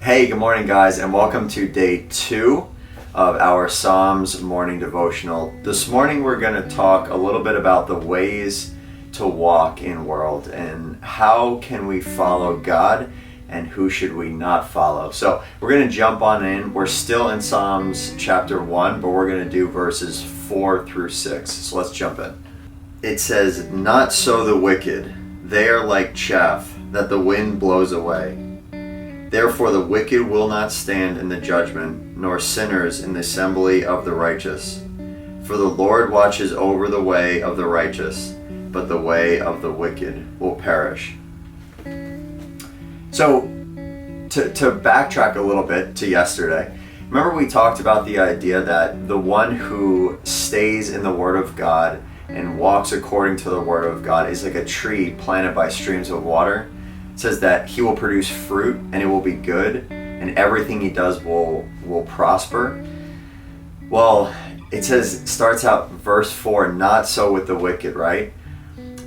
Hey, good morning, guys, and welcome to day 2 of our Psalms morning devotional. This morning we're going to talk a little bit about the ways to walk in world and how can we follow God and who should we not follow. So we're going to jump on in. We're still in Psalms chapter 1, but we're going to do verses 4 through 6. So let's jump in. It says, "Not so the wicked. They are like chaff that the wind blows away. Therefore the wicked will not stand in the judgment, nor sinners in the assembly of the righteous. For the Lord watches over the way of the righteous, but the way of the wicked will perish." So, to backtrack a little bit to yesterday, remember we talked about the idea that the one who stays in the Word of God and walks according to the Word of God is like a tree planted by streams of water. It says that he will produce fruit and it will be good and everything he does will prosper. Well, it starts out verse 4, "Not so with the wicked," right?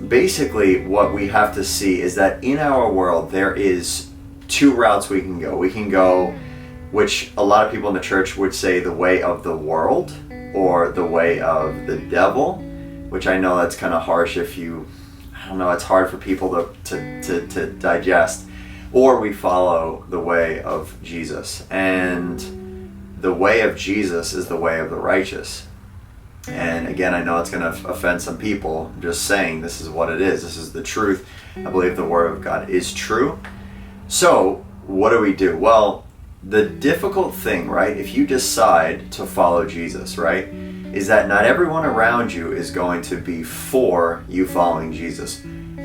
Basically what we have to see is that in our world there is two routes we can go. We can go, which a lot of people in the church would say, the way of the world or the way of the devil, which I know that's kind of harsh it's hard for people to digest. Or we follow the way of Jesus. And the way of Jesus is the way of the righteous. And again, I know it's going to offend some people. I'm just saying this is what it is. This is the truth. I believe the Word of God is true. So, what do we do? Well, the difficult thing, right, if you decide to follow Jesus, right, is that not everyone around you is going to be for you following Jesus.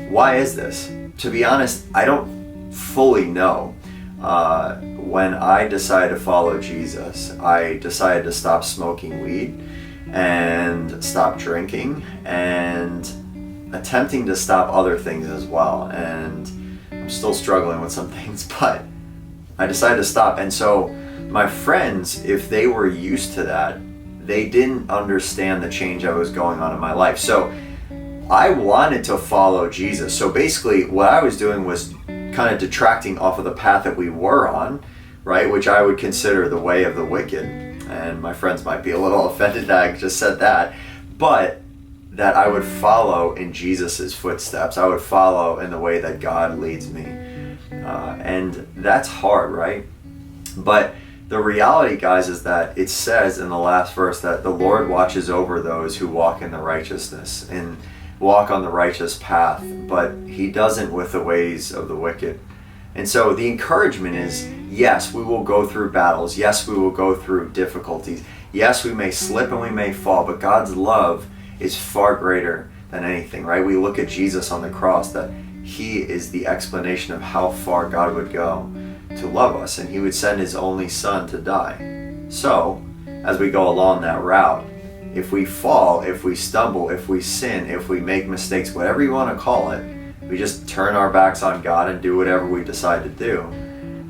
Why is this? To be honest, I don't fully know. When I decided to follow Jesus, I decided to stop smoking weed and stop drinking and attempting to stop other things as well. And I'm still struggling with some things, but I decided to stop. And so my friends, if they were used to that, they didn't understand the change that was going on in my life. So I wanted to follow Jesus. So basically what I was doing was kind of detracting off of the path that we were on, right? Which I would consider the way of the wicked. And my friends might be a little offended that I just said that. But that I would follow in Jesus's footsteps. I would follow in the way that God leads me. And that's hard, right? But the reality, guys, is that it says in the last verse that the Lord watches over those who walk in the righteousness and walk on the righteous path, but he doesn't with the ways of the wicked. And so the encouragement is, yes, we will go through battles. Yes, we will go through difficulties. Yes, we may slip and we may fall, but God's love is far greater than anything, right? We look at Jesus on the cross, that he is the explanation of how far God would go to love us, and he would send his only son to die. So, as we go along that route, if we fall, if we stumble, if we sin, if we make mistakes, whatever you want to call it, we just turn our backs on God and do whatever we decide to do.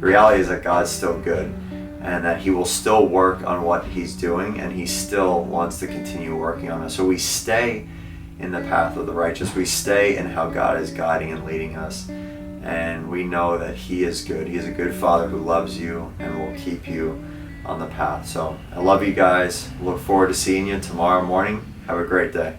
The reality is that God's still good and that he will still work on what he's doing, and he still wants to continue working on us. So we stay in the path of the righteous. We stay in how God is guiding and leading us. And we know that he is good. He is a good Father who loves you and will keep you on the path. So I love you guys. Look forward to seeing you tomorrow morning. Have a great day.